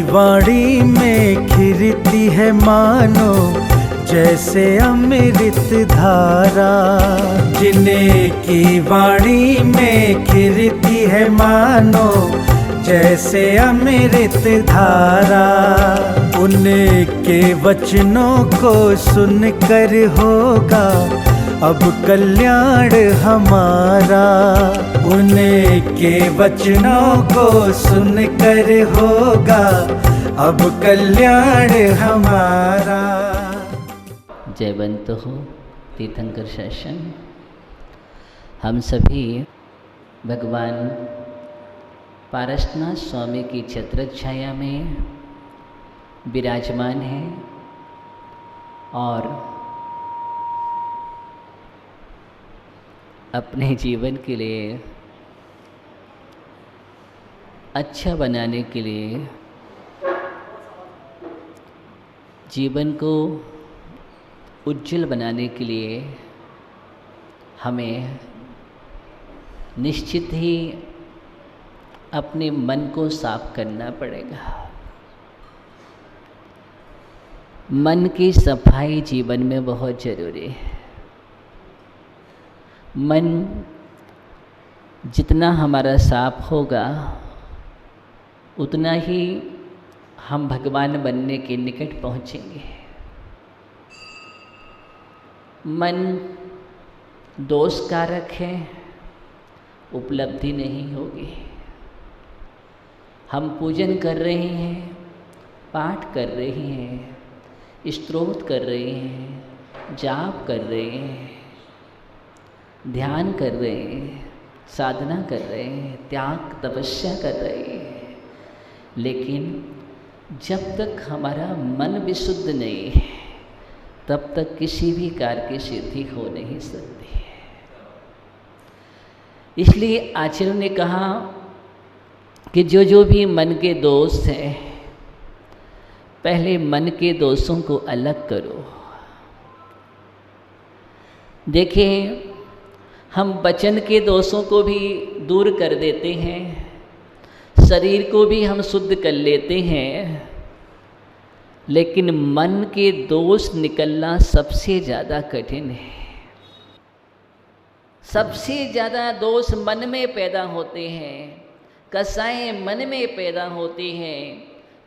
वाणी में खिरती है मानो जैसे अमृत धारा। जिन्हें की वाणी में खिरती है मानो जैसे अमृत धारा। उनके वचनों को सुनकर होगा अब कल्याण हमारा। उनके वचनों को सुनकर होगा अब कल्याण हमारा। जयवंत हो तीर्थंकर सत्संग। हम सभी भगवान पारसनाथ स्वामी की छत्र छाया में विराजमान हैं और अपने जीवन के लिए अच्छा बनाने के लिए, जीवन को उज्जवल बनाने के लिए हमें निश्चित ही अपने मन को साफ करना पड़ेगा। मन की सफाई जीवन में बहुत जरूरी है। मन जितना हमारा साफ होगा उतना ही हम भगवान बनने के निकट पहुँचेंगे। मन दोष कारक है, उपलब्धि नहीं होगी। हम पूजन कर रहे हैं, पाठ कर रहे हैं, स्तोत्र कर रहे हैं, जाप कर रहे हैं, ध्यान कर रहे हैं, साधना कर रहे हैं, त्याग तपस्या कर रहे हैं, लेकिन जब तक हमारा मन विशुद्ध नहीं है तब तक किसी भी कार्य की सिद्धि हो नहीं सकती है। इसलिए आचार्य ने कहा कि जो भी मन के दोष हैं, पहले मन के दोषों को अलग करो। देखिए, हम वचन के दोषों को भी दूर कर देते हैं, शरीर को भी हम शुद्ध कर लेते हैं, लेकिन मन के दोष निकलना सबसे ज़्यादा कठिन है। सबसे ज़्यादा दोष मन में पैदा होते हैं, कसाएं मन में पैदा होती हैं,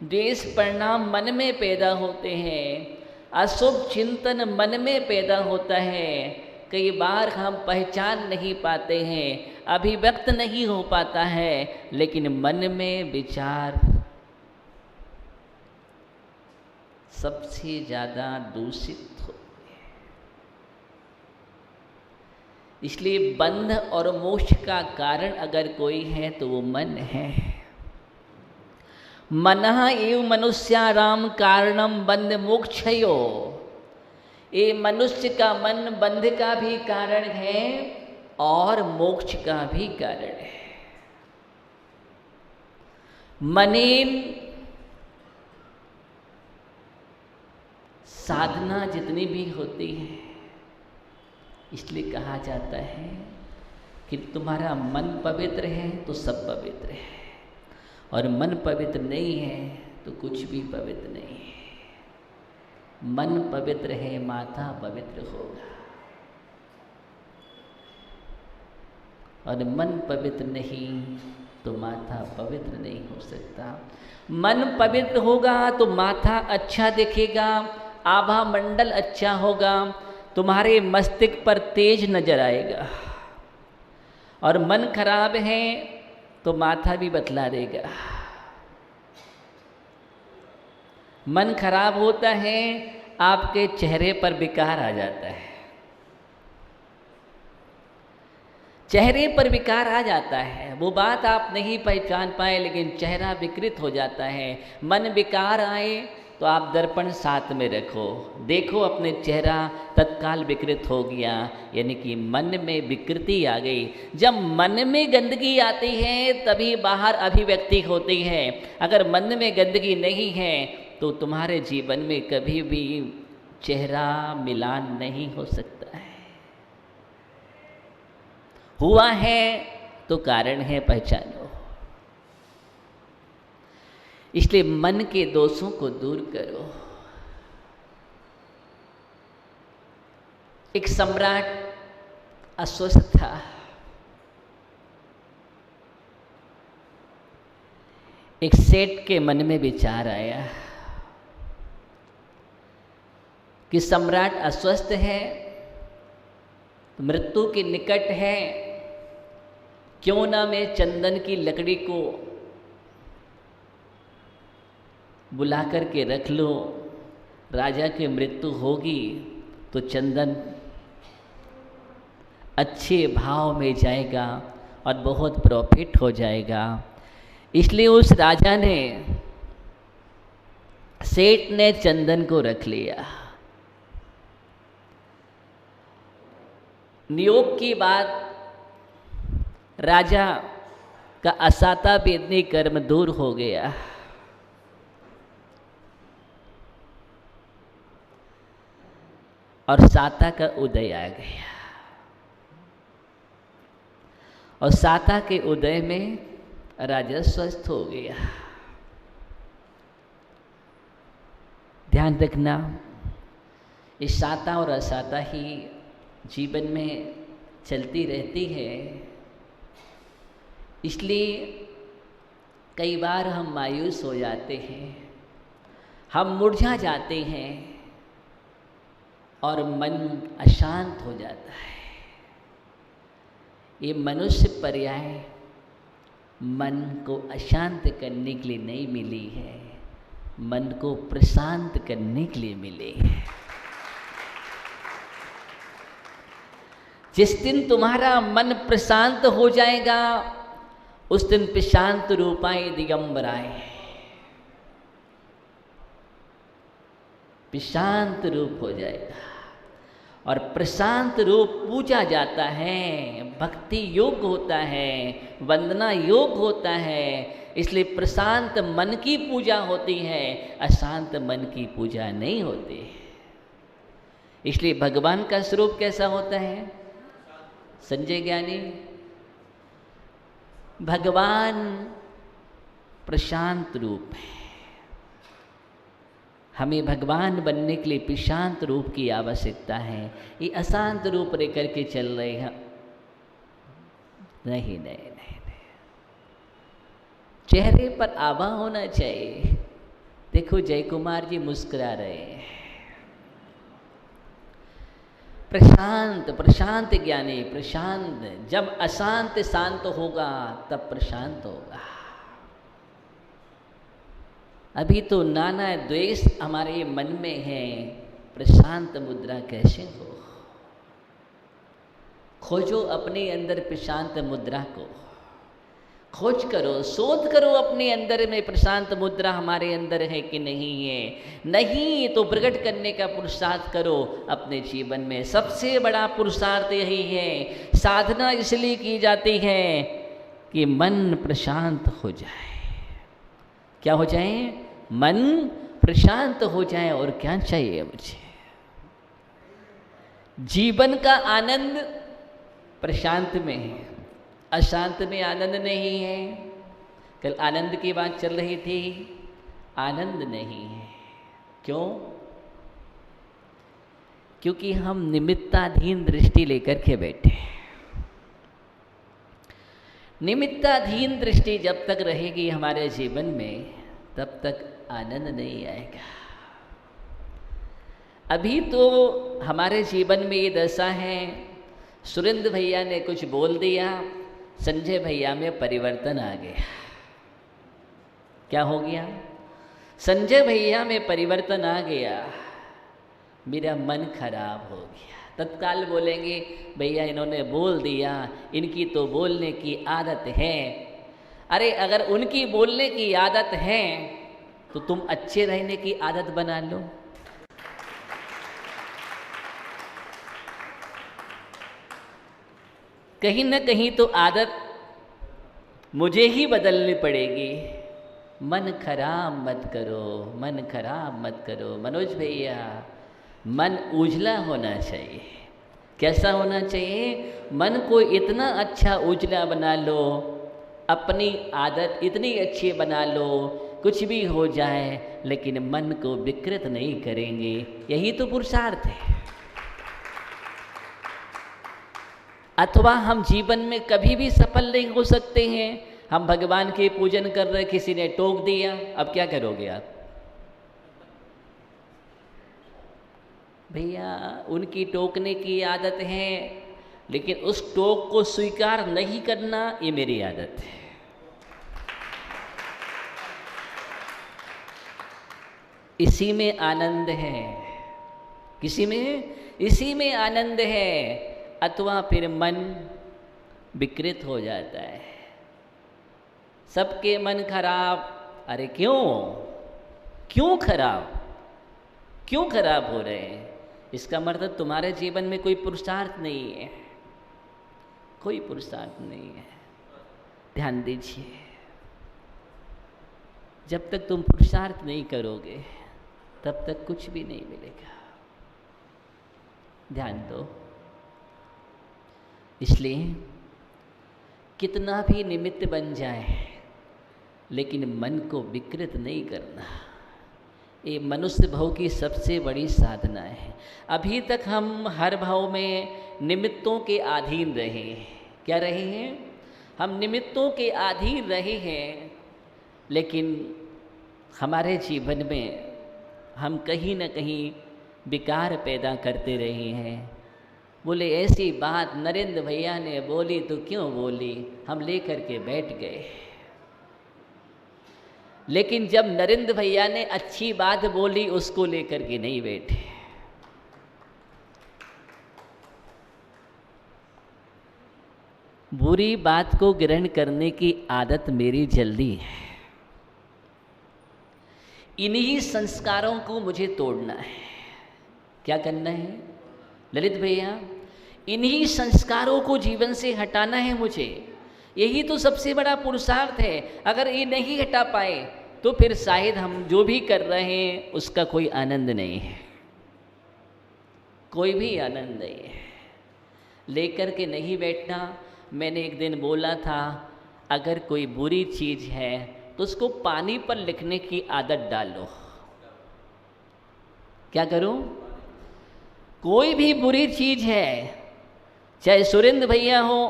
द्वेष परिणाम मन में पैदा होते हैं, अशुभ चिंतन मन में पैदा होता है। कई बार हम पहचान नहीं पाते हैं, अभिव्यक्त नहीं हो पाता है, लेकिन मन में विचार सबसे ज़्यादा दूषित होते हैं। इसलिए बंध और मोक्ष का कारण अगर कोई है तो वो मन है। मनः एव मनुष्याणाम कारणम बंध मोक्षयो। ये मनुष्य का मन बंध का भी कारण है और मोक्ष का भी कारण है। मनेन साधना जितनी भी होती है, इसलिए कहा जाता है कि तुम्हारा मन पवित्र है तो सब पवित्र है, और मन पवित्र नहीं है तो कुछ भी पवित्र नहीं है। मन पवित्र है, माथा पवित्र होगा, और मन पवित्र नहीं तो माथा पवित्र नहीं हो सकता। मन पवित्र होगा तो माथा अच्छा दिखेगा, आभा मंडल अच्छा होगा, तुम्हारे मस्तिष्क पर तेज नजर आएगा। और मन खराब है तो माथा भी बतला देगा। मन खराब होता है, आपके चेहरे पर विकार आ जाता है। चेहरे पर विकार आ जाता है, वो बात आप नहीं पहचान पाए, लेकिन चेहरा विकृत हो जाता है। मन विकार आए तो आप दर्पण साथ में रखो, देखो अपने चेहरा तत्काल विकृत हो गया, यानी कि मन में विकृति आ गई। जब मन में गंदगी आती है तभी बाहर अभिव्यक्ति होती है। अगर मन में गंदगी नहीं है तो तुम्हारे जीवन में कभी भी चेहरा मिलान नहीं हो सकता है। हुआ है तो कारण है, पहचानो। इसलिए मन के दोषों को दूर करो। एक सम्राट अस्वस्थ था। एक सेठ के मन में विचार आया कि सम्राट अस्वस्थ है, मृत्यु के निकट है, क्यों ना मैं चंदन की लकड़ी को बुला करके रख लूं। राजा की मृत्यु होगी तो चंदन अच्छे भाव में जाएगा और बहुत प्रॉफिट हो जाएगा। इसलिए उस राजा ने, सेठ ने चंदन को रख लिया। नियोग की बात, राजा का असाता वेदनी कर्म दूर हो गया। और साता का उदय आ गया। और साता के उदय में राजा स्वस्थ हो गया। ध्यान रखना, इस साता और असाता ही जीवन में चलती रहती है। इसलिए कई बार हम मायूस हो जाते हैं, हम मुरझा जाते हैं और मन अशांत हो जाता है। ये मनुष्य पर्याय मन को अशांत करने के लिए नहीं मिली है, मन को प्रशांत करने के लिए मिली है। जिस दिन तुम्हारा मन प्रशांत हो जाएगा, उस दिन प्रशांत रूपाए दिगंबराए, प्रशांत रूप हो जाएगा। और प्रशांत रूप पूजा जाता है, भक्ति योग होता है, वंदना योग होता है। इसलिए प्रशांत मन की पूजा होती है, अशांत मन की पूजा नहीं होती। इसलिए भगवान का स्वरूप कैसा होता है संजय ज्ञानी? भगवान प्रशांत रूप है। हमें भगवान बनने के लिए प्रशांत रूप की आवश्यकता है। ये अशांत रूप लेकर के चल रहे हैं, नहीं नहीं नहीं नहीं। चेहरे पर आभा होना चाहिए। देखो जय कुमार जी मुस्कुरा रहे हैं। प्रशांत, प्रशांत ज्ञानी, प्रशांत। जब अशांत शांत होगा तब प्रशांत होगा। अभी तो नाना द्वेष हमारे मन में है, प्रशांत मुद्रा कैसे हो? खोजो अपने अंदर प्रशांत मुद्रा को, खोज करो, शोध करो अपने अंदर में प्रशांत मुद्रा हमारे अंदर है कि नहीं है। नहीं तो प्रकट करने का पुरुषार्थ करो अपने जीवन में। सबसे बड़ा पुरुषार्थ यही है। साधना इसलिए की जाती है कि मन प्रशांत हो जाए। क्या हो जाए? मन प्रशांत हो जाए। और क्या चाहिए मुझे? जीवन का आनंद प्रशांत में है, अशांत में आनंद नहीं है। कल आनंद की बात चल रही थी, आनंद नहीं है। क्यों? क्योंकि हम निमित्ताधीन दृष्टि लेकर के बैठे हैं। निमित्ताधीन दृष्टि जब तक रहेगी हमारे जीवन में, तब तक आनंद नहीं आएगा। अभी तो हमारे जीवन में ये दशा है, सुरेंद्र भैया ने कुछ बोल दिया, संजय भैया में परिवर्तन आ गया। क्या हो गया? संजय भैया में परिवर्तन आ गया। मेरा मन खराब हो गया। तत्काल बोलेंगे भैया इन्होंने बोल दिया, इनकी तो बोलने की आदत है। अरे अगर उनकी बोलने की आदत है तो तुम अच्छे रहने की आदत बना लो। कहीं न कहीं तो आदत मुझे ही बदलनी पड़ेगी। मन खराब मत करो, मन खराब मत करो। मनोज भैया, मन उजला होना चाहिए। कैसा होना चाहिए? मन को इतना अच्छा उजला बना लो, अपनी आदत इतनी अच्छी बना लो कुछ भी हो जाए, लेकिन मन को विकृत नहीं करेंगे। यही तो पुरुषार्थ है। अथवा हम जीवन में कभी भी सफल नहीं हो सकते हैं। हम भगवान के पूजन कर रहे, किसी ने टोक दिया, अब क्या करोगे आप? भैया उनकी टोकने की आदत है, लेकिन उस टोक को स्वीकार नहीं करना ये मेरी आदत है। इसी में आनंद है, किसी में, इसी में आनंद है। अथवा फिर मन विकृत हो जाता है, सबके मन खराब। अरे क्यों, क्यों खराब, क्यों खराब हो रहे हैं? इसका मतलब तुम्हारे जीवन में कोई पुरुषार्थ नहीं है, कोई पुरुषार्थ नहीं है। ध्यान दीजिए, जब तक तुम पुरुषार्थ नहीं करोगे तब तक कुछ भी नहीं मिलेगा। ध्यान दो। इसलिए कितना भी निमित्त बन जाए, लेकिन मन को विकृत नहीं करना, ये मनुष्य भाव की सबसे बड़ी साधना है। अभी तक हम हर भाव में निमित्तों के अधीन रहे हैं। क्या रहे हैं? हम निमित्तों के अधीन रहे हैं, लेकिन हमारे जीवन में हम कहीं न कहीं विकार पैदा करते रहे हैं। बोले ऐसी बात नरेंद्र भैया ने बोली तो क्यों बोली, हम लेकर के बैठ गए। लेकिन जब नरेंद्र भैया ने अच्छी बात बोली, उसको लेकर के नहीं बैठे। बुरी बात को ग्रहण करने की आदत मेरी जल्दी है। इन्हीं संस्कारों को मुझे तोड़ना है। क्या करना है ललित भैया? इन्हीं संस्कारों को जीवन से हटाना है मुझे। यही तो सबसे बड़ा पुरुषार्थ है। अगर ये नहीं हटा पाए तो फिर शायद हम जो भी कर रहे हैं उसका कोई आनंद नहीं है, कोई भी आनंद नहीं है। लेकर के नहीं बैठना। मैंने एक दिन बोला था, अगर कोई बुरी चीज़ है तो उसको पानी पर लिखने की आदत डालो। क्या करूं? कोई भी बुरी चीज़ है, चाहे सुरेंद्र भैया हो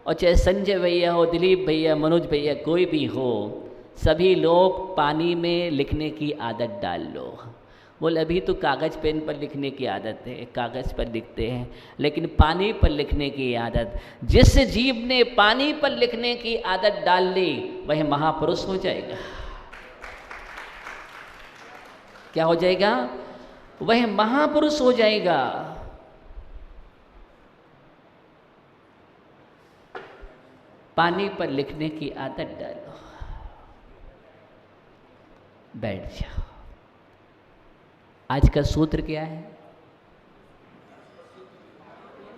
और चाहे संजय भैया हो, दिलीप भैया, मनोज भैया, कोई भी हो, सभी लोग पानी में लिखने की आदत डाल लो। बोले अभी तो कागज़ पेन पर लिखने की आदत है, कागज़ पर लिखते हैं, लेकिन पानी पर लिखने की आदत, जिस जीव ने पानी पर लिखने की आदत डाल ली वह महापुरुष हो जाएगा। क्या हो जाएगा? वह महापुरुष हो जाएगा। पानी पर लिखने की आदत डालो, बैठ जाओ। आज का सूत्र क्या है?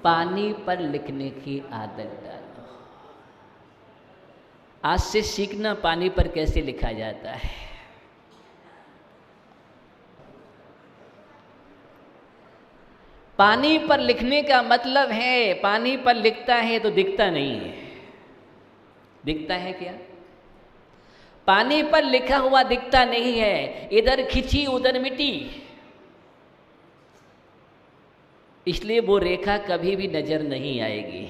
पानी पर लिखने की आदत डालो। आज से सीखना पानी पर कैसे लिखा जाता है। पानी पर लिखने का मतलब है, पानी पर लिखता है तो दिखता नहीं है। दिखता है क्या? पानी पर लिखा हुआ दिखता नहीं है। इधर खिंची उधर मिटी, इसलिए वो रेखा कभी भी नजर नहीं आएगी।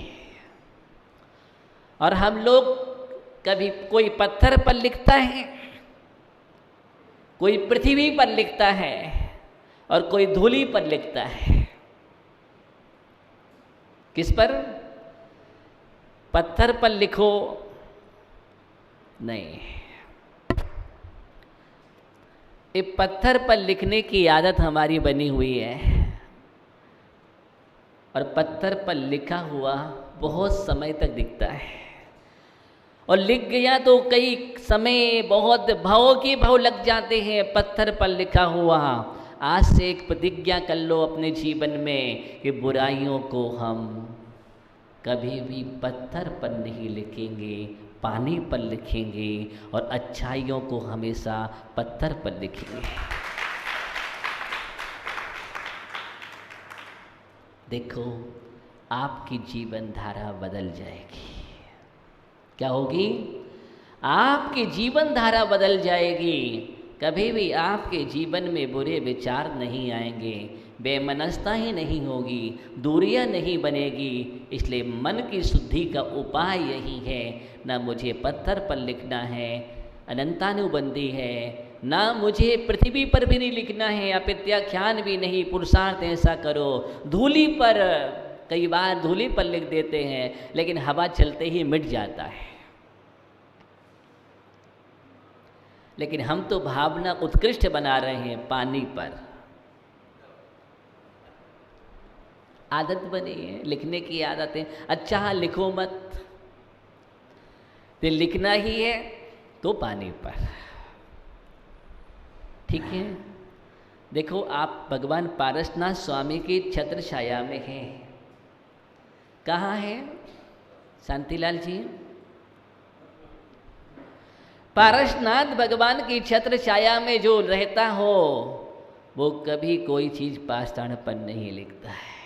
और हम लोग कभी कोई पत्थर पर लिखता है, कोई पृथ्वी पर लिखता है और कोई धूली पर लिखता है। किस पर? पत्थर पर लिखो नहीं। ये पत्थर पर लिखने की आदत हमारी बनी हुई है, और पत्थर पर लिखा हुआ बहुत समय तक दिखता है। और लिख गया तो कई समय बहुत भावों की भाव लग जाते हैं पत्थर पर लिखा हुआ। आज से एक प्रतिज्ञा कर लो अपने जीवन में कि बुराइयों को हम कभी भी पत्थर पर नहीं लिखेंगे, पानी पर लिखेंगे, और अच्छाइयों को हमेशा पत्थर पर लिखेंगे। देखो, आपकी जीवन धारा बदल जाएगी। क्या होगी? आपकी जीवन धारा बदल जाएगी। कभी भी आपके जीवन में बुरे विचार नहीं आएंगे, बेमनस्ता ही नहीं होगी, दूरियां नहीं बनेगी। इसलिए मन की शुद्धि का उपाय यही है। ना मुझे पत्थर पर लिखना है, अनंतानुबंधी है, ना मुझे पृथ्वी पर भी नहीं लिखना है, अपित्याख्यान भी नहीं, पुरुषार्थ ऐसा करो। धूली पर, कई बार धूली पर लिख देते हैं, लेकिन हवा चलते ही मिट जाता है। लेकिन हम तो भावना उत्कृष्ट बना रहे हैं पानी पर। आदत बनी है, लिखने की आदत है। अच्छा लिखो मत, तो लिखना ही है तो पानी पर। ठीक है, देखो आप भगवान पारसनाथ स्वामी की छत्र छाया में हैं। कहाँ है शांतिलाल जी? पारसनाथ भगवान की छत्र छाया में जो रहता हो वो कभी कोई चीज पाषाण पर नहीं लिखता है,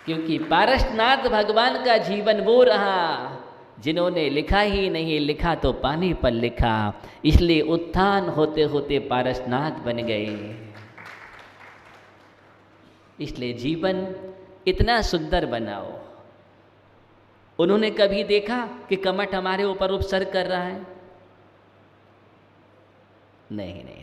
क्योंकि पारसनाथ भगवान का जीवन वो रहा जिन्होंने लिखा ही नहीं, लिखा तो पानी पर लिखा। इसलिए उत्थान होते होते पारसनाथ बन गए। इसलिए जीवन इतना सुंदर बनाओ। उन्होंने कभी देखा कि कमठ हमारे ऊपर उपसर्ग कर रहा है? नहीं नहीं,